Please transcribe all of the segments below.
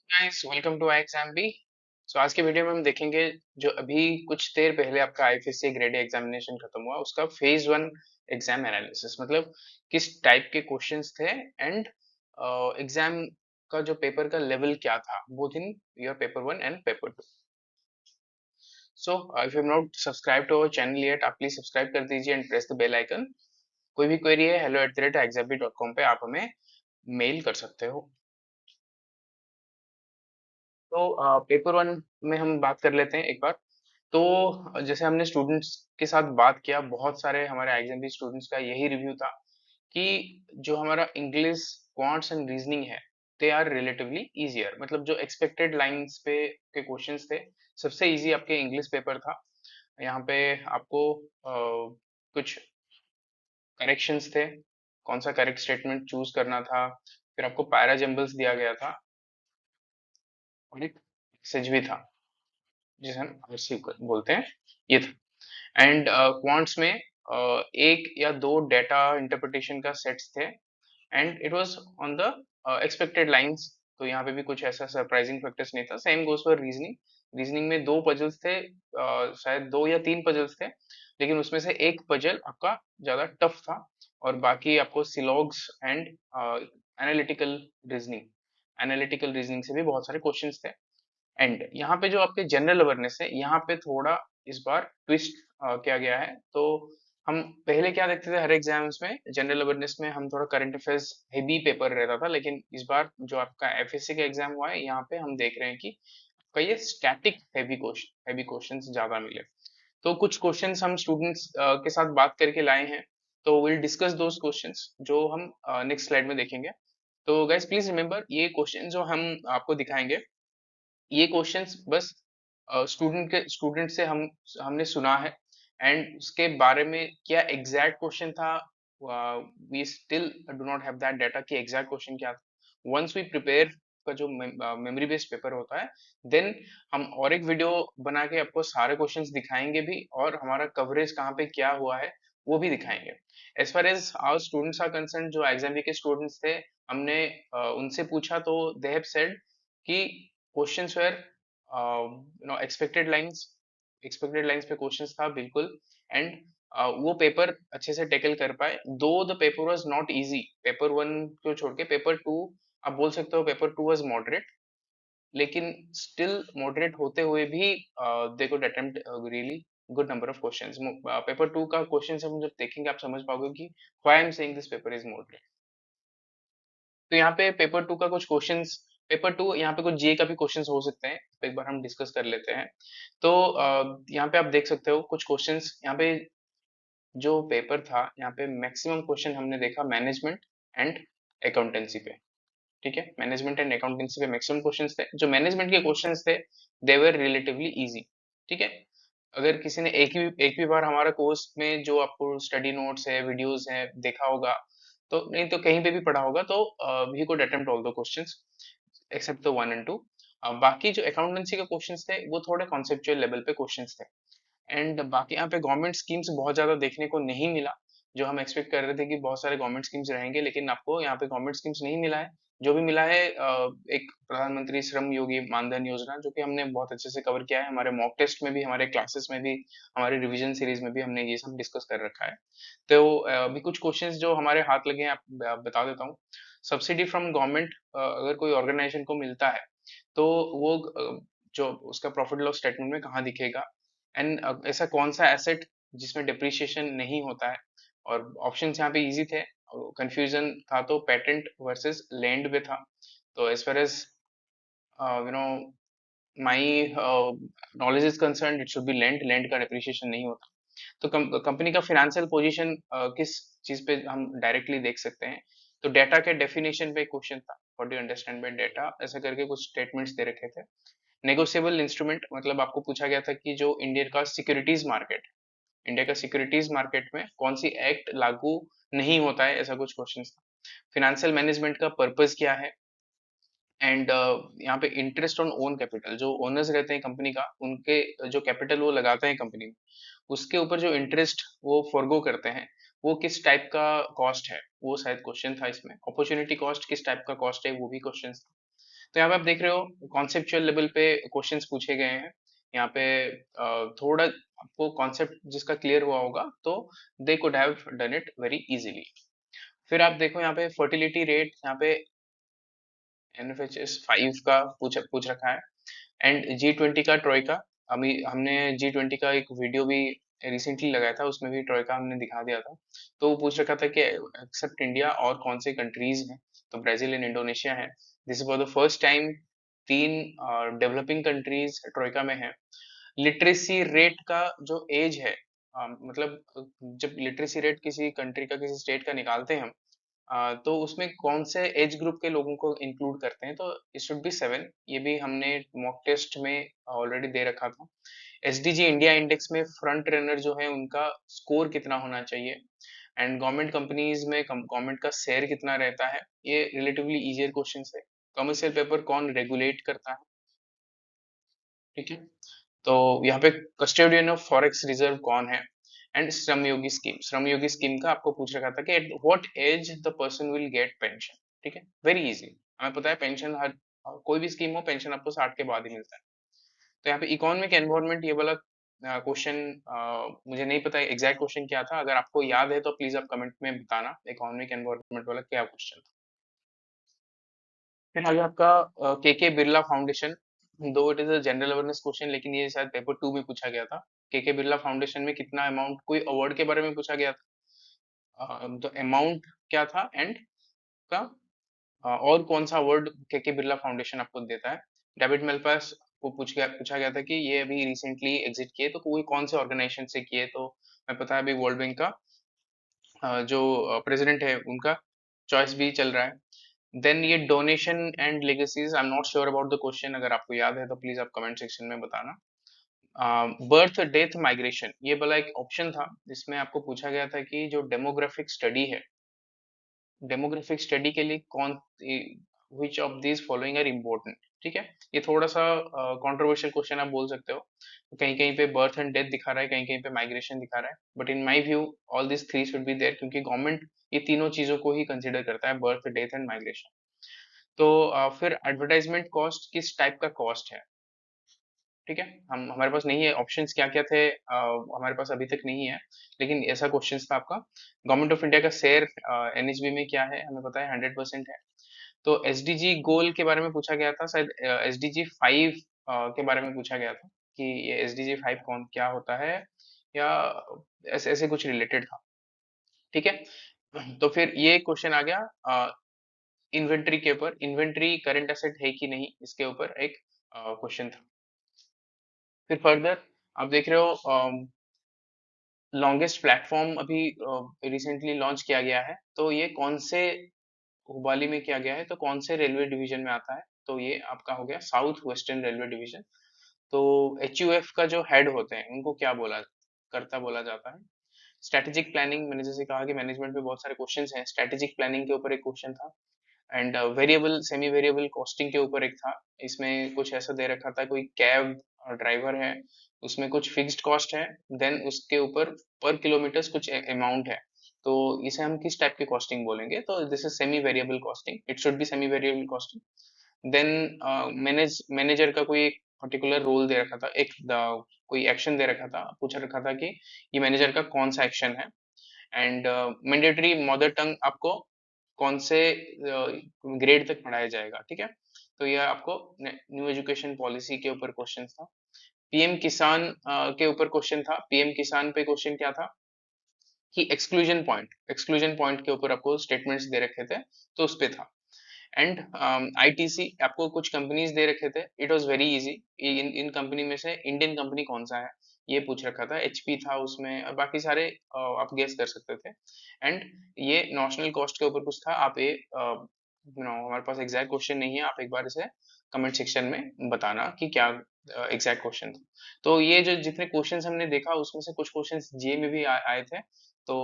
Guys welcome to I exam B. So आज के video में हम देखेंगे जो अभी कुछ देर पहले आपका आईएफएससी ग्रेड एग्जामिनेशन खत्म हुआ उसका फेज वन एग्जाम एनालिसिस, मतलब किस टाइप के क्वेश्चंस थे एंड एग्जाम का जो पेपर का लेवल क्या था both in your paper one and paper two. So if you have not subscribe to our channel yet, आप प्लीज सब्सक्राइब कर दीजिए and press the bell icon. कोई भी क्वेरी है hello@exambit.com पे आप हमें मेल कर सकते हो। तो पेपर वन में हम बात कर लेते हैं एक बार। तो जैसे हमने स्टूडेंट्स के साथ बात किया, बहुत सारे हमारे एग्जाम स्टूडेंट्स का यही रिव्यू था कि जो हमारा इंग्लिश क्वांट्स एंड रीजनिंग है दे आर रिलेटिवली इजियर, मतलब जो एक्सपेक्टेड लाइंस पे के क्वेश्चंस थे सबसे इजी आपके इंग्लिश पेपर था। यहाँ पे आपको कुछ करेक्शंस थे, कौन सा करेक्ट स्टेटमेंट चूज करना था, फिर आपको पैरा जंबल्स दिया गया था और एक मैसेज भी था जिसे हम आरसी बोलते हैं, ये था। एंड क्वांट्स में एक या दो डेटा इंटरप्रिटेशन का सेट्स थे and it was on the expected lines. तो यहाँ पे भी कुछ ऐसा सरप्राइजिंग फैक्टर्स नहीं था। Same goes for reasoning. Reasoning में दो पजल्स थे, शायद दो या तीन पजल्स थे, लेकिन उसमें से एक पजल आपका ज्यादा टफ था और बाकी आपको syllogisms and analytical reasoning analytical reasoning से भी बहुत सारे क्वेश्चंस थे। एंड यहाँ पे जो आपके जनरल अवेयरनेस है, यहाँ पे थोड़ा इस बार ट्विस्ट किया गया है। तो हम पहले क्या देखते थे हर एग्जाम्स में, जनरल अवेयरनेस में हम थोड़ा करंट अफेयर्स हेवी पेपर रहता था, लेकिन इस बार जो आपका एफएससी का एग्जाम हुआ है यहाँ पे हम देख रहे हैं कि आपका ये स्टैटिक हेवी क्वेश्चंस ज्यादा मिले। तो कुछ क्वेश्चंस हम स्टूडेंट्स के साथ बात करके लाए हैं, तो विल डिस्कस दोस क्वेश्चंस जो हम नेक्स्ट स्लाइड में देखेंगे। तो गाइस प्लीज रिमेंबर, ये क्वेश्चन जो हम आपको दिखाएंगे, ये क्वेश्चंस बस स्टूडेंट से हमने सुना है एंड उसके बारे में क्या एग्जैक्ट क्वेश्चन था, we still do not have that data कि एग्जैक्ट क्वेश्चन क्या था। वंस वी प्रिपेयर का जो मेमोरी बेस्ड पेपर होता है, देन हम और एक वीडियो बना के आपको सारे क्वेश्चंस दिखाएंगे भी और हमारा कवरेज कहाँ पे क्या हुआ है वो भी दिखाएंगे। As far as our students are concern, जो एग्जाम के स्टूडेंट्स थे, हमने उनसे पूछा तो दे हैव सेड कि क्वेश्चंस वेयर एक्सपेक्टेड लाइंस पे क्वेश्चंस था बिल्कुल। एंड वो पेपर अच्छे से टैकल कर पाए, दो the paper was not easy. Paper one को छोड़ के पेपर टू, आप बोल सकते हो पेपर टू वाज मॉडरेट, लेकिन स्टिल मॉडरेट होते हुए भी they could attempt really good number of questions. Paper two का क्वेश्चन हम जब देखेंगे आप समझ पाओगे कि why I am saying this paper is moderate. तो यहाँ पे पेपर टू का कुछ क्वेश्चंस, पेपर टू यहाँ पे कुछ जीए का भी क्वेश्चंस हो सकते हैं, तो एक बार हम डिस्कस कर लेते हैं। तो यहाँ पे आप देख सकते हो कुछ क्वेश्चंस। यहाँ पे जो पेपर था, यहाँ पे मैक्सिमम क्वेश्चन हमने देखा मैनेजमेंट एंड अकाउंटेंसी पे। ठीक है, मैनेजमेंट एंड अकाउंटेंसी पे मैक्सिमम क्वेश्चंस थे। जो मैनेजमेंट के क्वेश्चंस थे दे वर रिलेटिवली इजी। ठीक है, अगर किसी ने एक भी बार हमारा कोर्स में जो आपको स्टडी नोट्स है, वीडियोस है देखा होगा, तो नहीं तो कहीं पे भी पढ़ा होगा, तो he could attempt all the questions except the one and two. बाकी जो अकाउंटेंसी के क्वेश्चंस थे वो थोड़े कॉन्सेप्चुअल लेवल पे क्वेश्चंस थे। एंड बाकी यहाँ पे गवर्नमेंट स्कीम्स बहुत ज्यादा देखने को नहीं मिला। जो हम एक्सपेक्ट कर रहे थे कि बहुत सारे गवर्नमेंट स्कीम्स रहेंगे, लेकिन आपको यहाँ पे गवर्नमेंट स्कीम्स नहीं मिला है। जो भी मिला है एक प्रधानमंत्री श्रम योगी मानधन योजना, जो कि हमने बहुत अच्छे से कवर किया है हमारे मॉक टेस्ट में भी, हमारे क्लासेस में भी, हमारे रिवीजन सीरीज में भी हमने ये सब डिस्कस कर रखा है। तो अभी कुछ क्वेश्चंस जो हमारे हाथ लगे हैं आप बता देता हूँ। सब्सिडी फ्रॉम गवर्नमेंट अगर कोई ऑर्गेनाइजेशन को मिलता है, तो वो जो उसका प्रॉफिट लॉस स्टेटमेंट में कहाँ दिखेगा, एंड ऐसा कौन सा एसेट जिसमें डिप्रिसिएशन नहीं होता है। और ऑप्शंस यहाँ पे इजी थे, कंफ्यूजन था तो पेटेंट वर्सेस लैंड पे था। तो as far as you know my knowledge is concern, it should be land का डिप्रिसिएशन नहीं होता। तो कंपनी का फाइनेंशियल पोजीशन किस चीज पे हम डायरेक्टली देख सकते हैं। तो डेटा के डेफिनेशन पे क्वेश्चन था, what do you understand by data, ऐसा करके कुछ स्टेटमेंट्स दे रखे थे। नेगोशिएबल इंस्ट्रूमेंट, मतलब आपको पूछा गया था कि जो इंडिया का सिक्योरिटीज मार्केट में कौन सी एक्ट लागू नहीं होता है, ऐसा कुछ क्वेश्चन था। फिनेंशियल मैनेजमेंट का पर्पस क्या है, एंड यहाँ पे इंटरेस्ट ऑन ओन कैपिटल, जो ओनर्स रहते हैं कंपनी का, उनके जो कैपिटल वो लगाते हैं कंपनी में, उसके ऊपर जो इंटरेस्ट वो फॉरगो करते हैं, वो किस टाइप का कॉस्ट है, वो शायद क्वेश्चन था इसमें। अपॉर्चुनिटी कॉस्ट किस टाइप का कॉस्ट है, वो भी क्वेश्चन था। तो यहाँ पे आप देख रहे हो कॉन्सेप्चुअल लेवल पे क्वेश्चंस पूछे गए हैं। यहाँ पे थोड़ा आपको कॉन्सेप्ट जिसका क्लियर हुआ होगा तो they could have done it very easily. फिर आप देखो यहाँ पे फर्टिलिटी रेट, यहाँ पे NFHS 5 का पूछ रखा है, एंड G20 का ट्रोइका। अभी हमने G20 का एक वीडियो भी रिसेंटली लगाया था, उसमें भी ट्रोइका हमने दिखा दिया था। तो वो पूछ रखा था कि एक्सेप्ट इंडिया और कौन से कंट्रीज हैं, तो ब्राजील एंड इंडोनेशिया है। This is for the first time तीन डेवलपिंग कंट्रीज ट्रोइका में है। लिटरेसी रेट का जो एज है, मतलब जब लिटरेसी रेट किसी कंट्री का, किसी स्टेट का निकालते हैं हम, तो उसमें कौन से एज ग्रुप के लोगों को इंक्लूड करते हैं, तो इट शुड बी 7। ये भी हमने मॉक टेस्ट में ऑलरेडी दे रखा था। SDG इंडिया इंडेक्स में फ्रंट रनर जो है उनका स्कोर कितना होना चाहिए, एंड गवर्नमेंट कंपनीज में गवर्नमेंट का शेयर कितना रहता है, ये रिलेटिवली इजियर क्वेश्चन है। कमर्शियल पेपर कौन रेगुलेट करता है, ठीक है। तो यहाँ पे कस्टोडियन ऑफ फॉरेक्स रिजर्व कौन है, एंड श्रम योगी स्कीम का आपको पूछ रखा था कि at what age the person will get pension, ठीक है। वेरी इजी, हमें पता है पेंशन हर कोई भी स्कीम हो, पेंशन आपको 60 के बाद ही मिलता है। तो यहाँ पे इकोनॉमिक एनवायरनमेंट, ये वाला क्वेश्चन मुझे नहीं पता एग्जैक्ट क्वेश्चन क्या था, अगर आपको याद है तो प्लीज आप कमेंट में बताना इकोनॉमिक एनवायरनमेंट वाला क्या क्वेश्चन था। फिर आगे आपका के बिरला फाउंडेशन, दो it is a general awareness question, लेकिन ये शायद पेपर 2 में पूछा गया था। के बिरला फाउंडेशन में कितना अमाउंट, कोई अवार्ड के बारे में पूछा गया था। तो अमाउंट क्या था, एंड का और कौन सा अवार्ड के बिरला फाउंडेशन आपको देता है। डेविड मेलपास को पूछा गया था कि ये अभी रिसेंटली एग्जिट किए, तो कोई कौन से ऑर्गेनाइजेशन से किए, तो मैं पता है अभी वर्ल्ड बैंक का जो प्रेसिडेंट है उनका चॉइस भी चल रहा है। देन ये donation and legacies, I am not sure about the question, अगर आपको याद है तो प्लीज आप कमेंट सेक्शन में बताना। बर्थ डेथ माइग्रेशन, ये वाला एक ऑप्शन था जिसमें आपको पूछा गया था कि जो डेमोग्राफिक स्टडी है, डेमोग्राफिक स्टडी के लिए कौन, which of these following are important, ठीक है। ये थोड़ा सा कंट्रोवर्शियल क्वेश्चन आप बोल सकते हो। कहीं कहीं पे बर्थ एंड डेथ दिखा रहा है, कहीं कहीं पे माइग्रेशन दिखा रहा है, but in my view all this three should be there, क्योंकि गवर्नमेंट ये तीनों चीजों को ही कंसिडर करता है, बर्थ डेथ एंड माइग्रेशन। तो फिर एडवर्टाइजमेंट कॉस्ट किस टाइप का कॉस्ट है, ठीक है। हम हमारे पास नहीं है ऑप्शंस क्या क्या थे, हमारे पास अभी तक नहीं है, लेकिन ऐसा क्वेश्चन था आपका। गवर्नमेंट ऑफ इंडिया का शेयर NHB में क्या है, हमें पता है 100% है। तो SDG गोल के बारे में पूछा गया था, शायद SDG 5 के बारे में पूछा गया था कि ये SDG 5 कौन क्या होता है, या ऐसे ऐसे कुछ रिलेटेड था, ठीक है। तो फिर ये क्वेश्चन आ गया इन्वेंट्री के ऊपर, इन्वेंट्री करंट एसेट है कि नहीं, इसके ऊपर एक क्वेश्चन था। फिर फर्दर आप देख रहे हो लॉन्गेस्ट प्लेटफॉर्म अभी रिसेंटली लॉन्च किया गया है, तो ये कौन से हुबाली में किया गया है, तो कौन से रेलवे डिवीजन में आता है, तो ये आपका हो गया साउथ वेस्टर्न रेलवे डिवीजन। तो HUF का जो हेड होते हैं उनको क्या बोला जाता है। स्ट्रेटेजिक प्लानिंग, मैंने जैसे कहा कि मैनेजमेंट में बहुत सारे क्वेश्चंस हैं, स्ट्रेटेजिक प्लानिंग के ऊपर एक क्वेश्चन था, and variable semi variable costing के ऊपर एक था। इसमें कुछ ऐसा दे रखा था, कोई कैब ड्राइवर है, उसमें कुछ फिक्स्ड कॉस्ट है, देन उसके ऊपर पर किलोमीटर कुछ अमाउंट है, तो इसे हम किस टाइप की कॉस्टिंग बोलेंगे, तो this is semi variable costing, it should be semi variable costing. Then manager का कोई एक पर्टिकुलर रोल दे रखा था, कोई एक्शन दे रखा था, पूछा रखा था कि ये मैनेजर का कौन सा एक्शन है, एंड मैंडेटरी मदर टंग आपको कौन से ग्रेड तक पढ़ाया जाएगा, ठीक है। तो ये आपको न्यू एजुकेशन पॉलिसी के ऊपर क्वेश्चन था। PM किसान के ऊपर क्वेश्चन था। PM किसान पे क्वेश्चन क्या था कि एक्सक्लूजन पॉइंट के ऊपर आपको स्टेटमेंट्स दे रखे थे, तो उस पे था। एंड ITC आपको कुछ कंपनीज दे रखे थे, it was very easy. In company में से इंडियन कंपनी कौन सा है, ये पूछ रखा था। HP था उसमें, और बाकी सारे आप गेस कर सकते थे। एंड ये नेशनल कॉस्ट के ऊपर कुछ था, आप ये हमारे पास एग्जैक्ट क्वेश्चन नहीं है, आप एक बार इसे कमेंट सेक्शन में बताना कि क्या एग्जैक्ट क्वेश्चन था। तो ये जो जितने क्वेश्चंस हमने देखा उसमें से कुछ क्वेश्चंस जे में भी आए थे। तो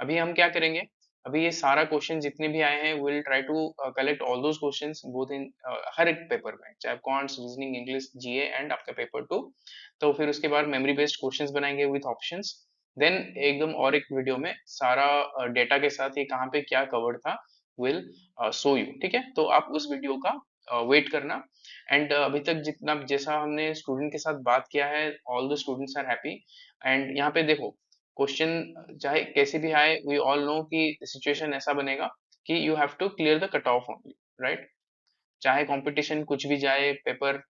अभी हम क्या करेंगे, अभी ये सारा क्वेश्चन जितने भी आए हैं will try to collect all those questions both in हर एक पेपर में, चाहे quants, reasoning, English, GA and आपका पेपर 2। तो फिर उसके बाद मेमोरी बेस्ड क्वेश्चंस बनाएंगे विथ ऑप्शंस। देन एकदम और एक वीडियो में सारा डेटा के साथ ये कहाँ पे क्या कवर्ड था विल शो यू, ठीक है। तो आप उस वीडियो का वेट करना। एंड अभी तक जितना जैसा हमने स्टूडेंट के साथ बात किया है, all the students are happy. And यहाँ पे देखो, क्वेश्चन चाहे कैसे भी आए, वी ऑल नो कि सिचुएशन ऐसा बनेगा कि you have to clear the cut off only, right? चाहे कंपटीशन कुछ भी जाए, पेपर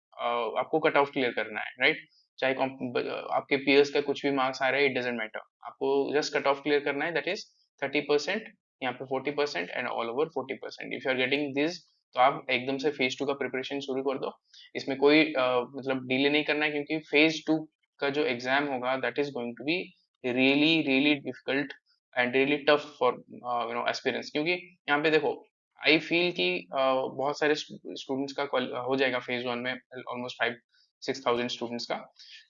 आपको कट ऑफ क्लियर करना है, राइट? चाहे आपके पीयर्स का कुछ भी मार्क्स आ रहे हैं, इट डजेंट मैटर, आपको जस्ट कट ऑफ क्लियर करना है, दैट इज 30%, यहाँ पे 40% and all over 40%। If you are getting this, तो आप एकदम से फेज टू का प्रिपरेशन शुरू कर दो। इसमें कोई मतलब डिले नहीं करना है, क्योंकि फेज टू का जो एग्जाम होगा, that is going to be really really difficult and really tough for aspirants. क्योंकि यहाँ पे देखो, आई फील कि बहुत सारे स्टूडेंट्स का हो जाएगा फेज वन में, ऑलमोस्ट 5-6 थाउजेंड स्टूडेंट्स का।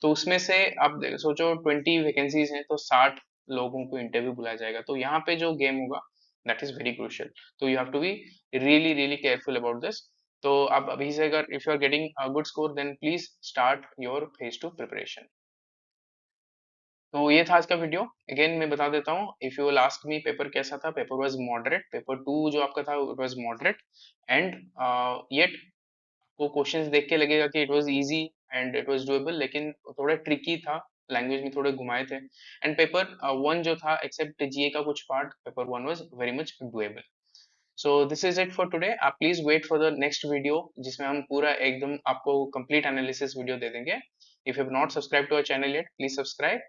तो उसमें से आप सोचो 20 वैकेंसीज हैं, तो 60 लोगों को इंटरव्यू बुलाया जाएगा। तो यहाँ पे जो गेम होगा, दैट इज वेरी क्रूशियल। तो you have to be really really careful about this. तो आप अभी से, अगर if you are getting good score, then please start your phase two preparation. तो ये था आज का वीडियो। अगेन मैं बता देता हूँ, if you will ask me paper कैसा था, paper was moderate. Paper two जो आपका था, it was moderate. And yet आपको क्वेश्चंस देख के लगेगा कि it was easy and it was doable, लेकिन थोड़ा ट्रिकी था, लैंग्वेज में थोड़े घुमाए थे। एंड पेपर वन जो था, एक्सेप्ट जीए का कुछ part, paper one was very much doable. So this is it for today. आप please wait for the next video, जिसमें हम पूरा एकदम आपको कंप्लीट एनालिसिस वीडियो दे देंगे। If you have not subscribe to our channel yet, please subscribe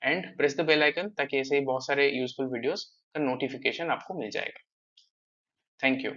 and press the bell icon, ताकि ऐसे ही बहुत सारे यूजफुल वीडियोस का नोटिफिकेशन आपको मिल जाएगा। Thank you.